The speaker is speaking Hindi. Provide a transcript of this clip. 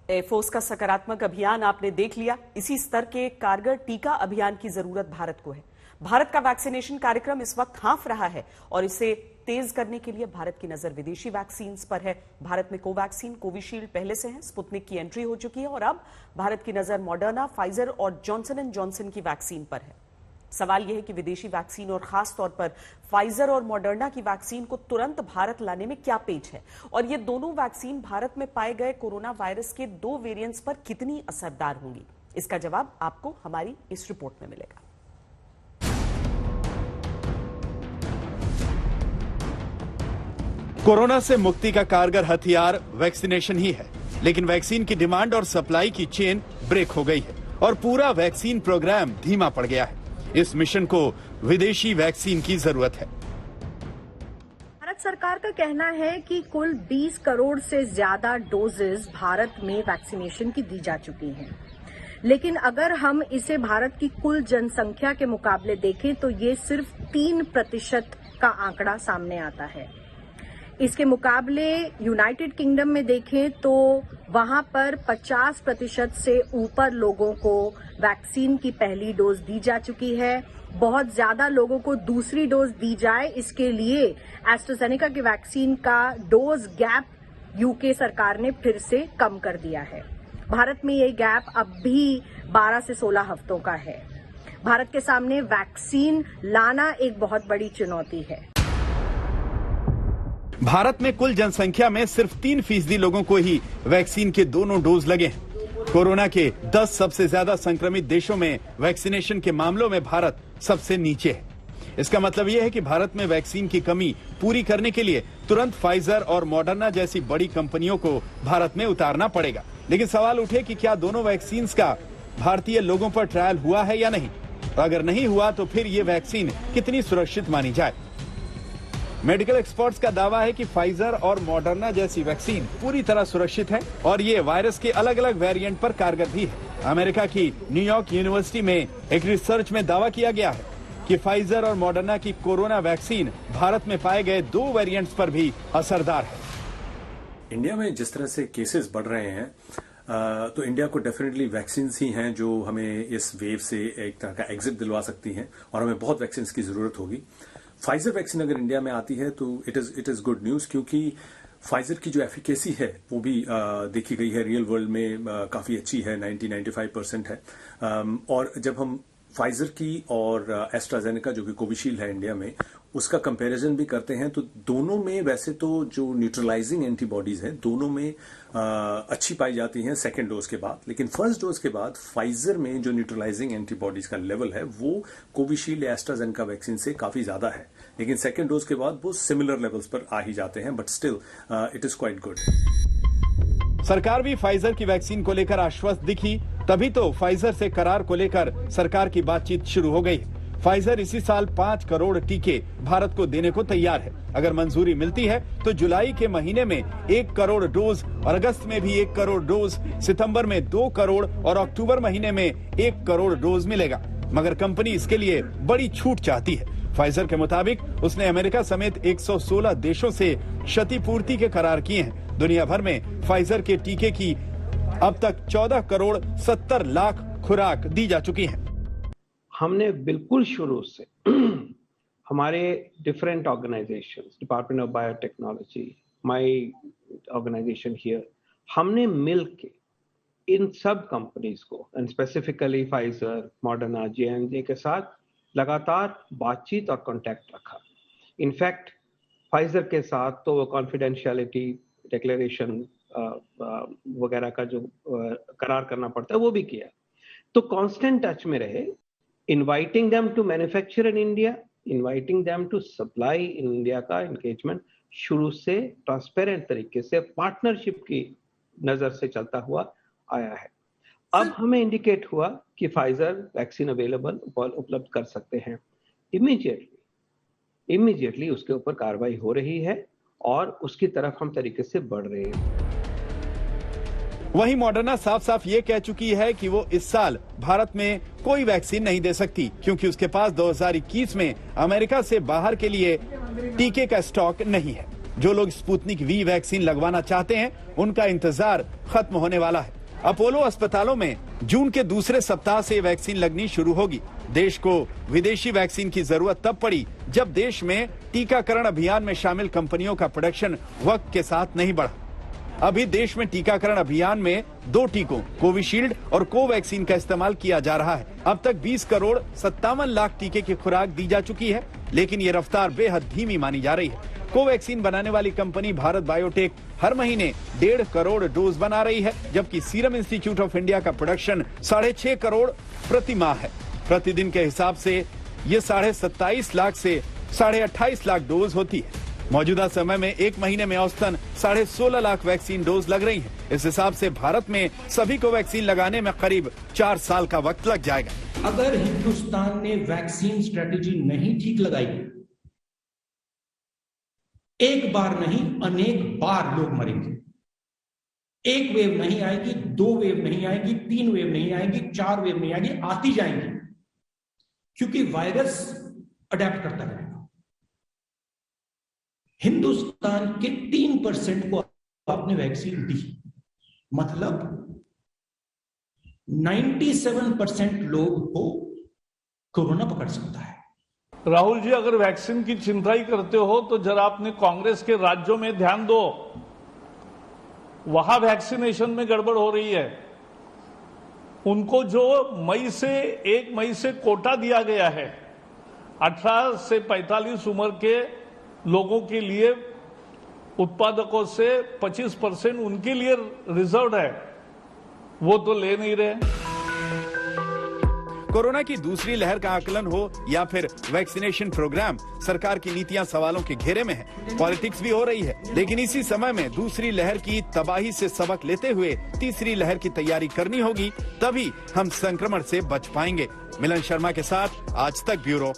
एयरफोर्स का सकारात्मक अभियान आपने देख लिया। इसी स्तर के कारगर टीका अभियान की जरूरत भारत को है। भारत का वैक्सीनेशन कार्यक्रम इस वक्त हाँफ रहा है और इसे तेज करने के लिए भारत की नजर विदेशी वैक्सीन पर है। भारत में कोवैक्सीन, कोविशील्ड पहले से है, स्पुतनिक की एंट्री हो चुकी है और अब भारत की नजर मॉडर्ना, फाइजर और जॉनसन एंड जॉनसन की वैक्सीन पर है। सवाल यह है कि विदेशी वैक्सीन और खास तौर पर फाइजर और मॉडर्ना की वैक्सीन को तुरंत भारत लाने में क्या पेच है और ये दोनों वैक्सीन भारत में पाए गए कोरोना वायरस के 2 वेरिएंट्स पर कितनी असरदार होंगी। इसका जवाब आपको हमारी इस रिपोर्ट में मिलेगा। कोरोना से मुक्ति का कारगर हथियार वैक्सीनेशन ही है, लेकिन वैक्सीन की डिमांड और सप्लाई की चेन ब्रेक हो गई है और पूरा वैक्सीन प्रोग्राम धीमा पड़ गया है। इस मिशन को विदेशी वैक्सीन की जरूरत है। भारत सरकार का कहना है कि कुल 20 करोड़ से ज्यादा डोजेस भारत में वैक्सीनेशन की दी जा चुकी हैं, लेकिन अगर हम इसे भारत की कुल जनसंख्या के मुकाबले देखें तो ये सिर्फ 3% का आंकड़ा सामने आता है। इसके मुकाबले यूनाइटेड किंगडम में देखें तो वहां पर 50% से ऊपर लोगों को वैक्सीन की पहली डोज दी जा चुकी है। बहुत ज्यादा लोगों को दूसरी डोज दी जाए, इसके लिए एस्ट्राजेनेका की वैक्सीन का डोज गैप यूके सरकार ने फिर से कम कर दिया है। भारत में ये गैप अब भी 12 से 16 हफ्तों का है। भारत के सामने वैक्सीन लाना एक बहुत बड़ी चुनौती है। भारत में कुल जनसंख्या में सिर्फ 3% लोगों को ही वैक्सीन के दोनों डोज लगे हैं। कोरोना के 10 सबसे ज्यादा संक्रमित देशों में वैक्सीनेशन के मामलों में भारत सबसे नीचे है। इसका मतलब यह है कि भारत में वैक्सीन की कमी पूरी करने के लिए तुरंत फाइजर और मॉडर्ना जैसी बड़ी कंपनियों को भारत में उतारना पड़ेगा। लेकिन सवाल उठे कि क्या दोनों वैक्सीन का भारतीय लोगों पर ट्रायल हुआ है या नहीं। अगर नहीं हुआ तो फिर ये वैक्सीन कितनी सुरक्षित मानी जाए। मेडिकल एक्सपर्ट्स का दावा है कि फाइजर और मॉडर्ना जैसी वैक्सीन पूरी तरह सुरक्षित है और ये वायरस के अलग अलग वेरिएंट पर कारगर भी है। अमेरिका की न्यूयॉर्क यूनिवर्सिटी में एक रिसर्च में दावा किया गया है कि फाइजर और मॉडर्ना की कोरोना वैक्सीन भारत में पाए गए 2 वेरिएंट्स पर भी असरदार है। इंडिया में जिस तरह से केसेस बढ़ रहे हैं तो इंडिया को डेफिनेटली वैक्सीन ही हैं जो हमें इस वेव से एक तरह का एग्जिट दिलवा सकती हैं और हमें बहुत वैक्सीन की जरूरत होगी। फाइजर वैक्सीन अगर इंडिया में आती है तो इट इज गुड न्यूज, क्योंकि फाइजर की जो एफिकेसी है वो भी देखी गई है रियल वर्ल्ड में काफी अच्छी है, 90-95% है। और जब हम फाइजर की और एस्ट्राजेनेका जो कि कोविशील्ड है इंडिया में, उसका कंपैरिजन भी करते हैं तो दोनों में वैसे तो जो न्यूट्रलाइजिंग एंटीबॉडीज हैं दोनों में अच्छी पाई जाती हैं सेकेंड डोज के बाद। लेकिन फर्स्ट डोज के बाद फाइजर में जो न्यूट्रलाइजिंग एंटीबॉडीज का लेवल है वो कोविशील्ड या एस्ट्राजेनेका वैक्सीन से काफी ज्यादा है, लेकिन सेकेंड डोज के बाद वो सिमिलर लेवल्स पर आ ही जाते हैं, but still it is quite good. सरकार भी फाइजर की वैक्सीन को लेकर आश्वस्त दिखी, तभी तो फाइजर से करार को लेकर सरकार की बातचीत शुरू हो गई। फाइजर इसी साल 5 करोड़ टीके भारत को देने को तैयार है। अगर मंजूरी मिलती है तो जुलाई के महीने में 1 करोड़ डोज और अगस्त में भी 1 करोड़ डोज, सितंबर में 2 करोड़ और अक्टूबर महीने में 1 करोड़ डोज मिलेगा। मगर कंपनी इसके लिए बड़ी छूट चाहती है। फाइजर के मुताबिक उसने अमेरिका समेत 116 देशों से क्षतिपूर्ति के करार किए हैं। दुनिया भर में फाइजर के टीके की अब तक 14 करोड़ 70 लाख खुराक दी जा चुकी हैं। हमने बिल्कुल शुरू से हमारे different organisations, department of biotechnology, my organisation here, हमने मिलके इन सब कंपनीज को and specifically Pfizer, Moderna, J&J के साथ लगातार बातचीत और कांटेक्ट रखा। इनफैक्ट फाइजर के साथ तो वो कॉन्फिडेंशियलिटी डिक्लेरेशन वगैरह का जो करार करना पड़ता है वो भी किया। तो कांस्टेंट टच में रहे, inviting them to manufacture in India, inviting them to supply in India का एंगेजमेंट शुरू से ट्रांसपेरेंट तरीके से पार्टनरशिप की नजर से चलता हुआ आया है। अब हमें इंडिकेट हुआ कि फाइजर वैक्सीन अवेलेबल उपलब्ध कर सकते हैं। इमीडिएटली उसके ऊपर कार्रवाई हो रही है और उसकी तरफ हम तरीके से बढ़ रहे हैं। वहीं मॉडर्ना साफ साफ ये कह चुकी है कि वो इस साल भारत में कोई वैक्सीन नहीं दे सकती, क्योंकि उसके पास 2021 में अमेरिका से बाहर के लिए टीके का स्टॉक नहीं है। जो लोग स्पुतनिक वी वैक्सीन लगवाना चाहते हैं उनका इंतजार खत्म होने वाला है। अपोलो अस्पतालों में जून के दूसरे सप्ताह से वैक्सीन लगनी शुरू होगी। देश को विदेशी वैक्सीन की जरूरत तब पड़ी जब देश में टीकाकरण अभियान में शामिल कंपनियों का प्रोडक्शन वक्त के साथ नहीं बढ़ा। अभी देश में टीकाकरण अभियान में 2 टीकों कोविशील्ड और कोवैक्सीन का इस्तेमाल किया जा रहा है। अब तक 20 करोड़ 57 लाख टीके की खुराक दी जा चुकी है, लेकिन ये रफ्तार बेहद धीमी मानी जा रही है। कोवैक्सीन बनाने वाली कंपनी भारत बायोटेक हर महीने 1.5 करोड़ डोज बना रही है, जबकि सीरम इंस्टीट्यूट ऑफ इंडिया का प्रोडक्शन 6.5 करोड़ प्रति माह है। प्रतिदिन के हिसाब से ये 27.5 लाख से 28.5 लाख डोज होती है। मौजूदा समय में एक महीने में औसतन 16.5 लाख वैक्सीन डोज लग रही है। इस हिसाब से भारत में सभी को वैक्सीन लगाने में करीब 4 साल का वक्त लग जाएगा। अगर हिंदुस्तान ने वैक्सीन स्ट्रेटेजी नहीं ठीक लगाई, एक बार नहीं अनेक बार लोग मरेंगे। एक वेव नहीं आएगी, 2 वेव नहीं आएगी, 3 वेव नहीं आएगी, 4 वेव नहीं आएगी, आती जाएंगी, क्योंकि वायरस अडेप्ट करता रहेगा। हिंदुस्तान के 3% को आपने वैक्सीन दी, मतलब 97% लोग को कोरोना पकड़ सकता है। राहुल जी, अगर वैक्सीन की चिंता ही करते हो तो जरा अपने कांग्रेस के राज्यों में ध्यान दो, वहां वैक्सीनेशन में गड़बड़ हो रही है। उनको जो 1 मई से कोटा दिया गया है, 18 से 45 उम्र के लोगों के लिए उत्पादकों से 25% उनके लिए रिजर्व है, वो तो ले नहीं रहे। कोरोना की दूसरी लहर का आकलन हो या फिर वैक्सीनेशन प्रोग्राम, सरकार की नीतियां सवालों के घेरे में है। पॉलिटिक्स भी हो रही है, लेकिन इसी समय में दूसरी लहर की तबाही से सबक लेते हुए तीसरी लहर की तैयारी करनी होगी, तभी हम संक्रमण से बच पाएंगे। मिलन शर्मा के साथ आज तक ब्यूरो।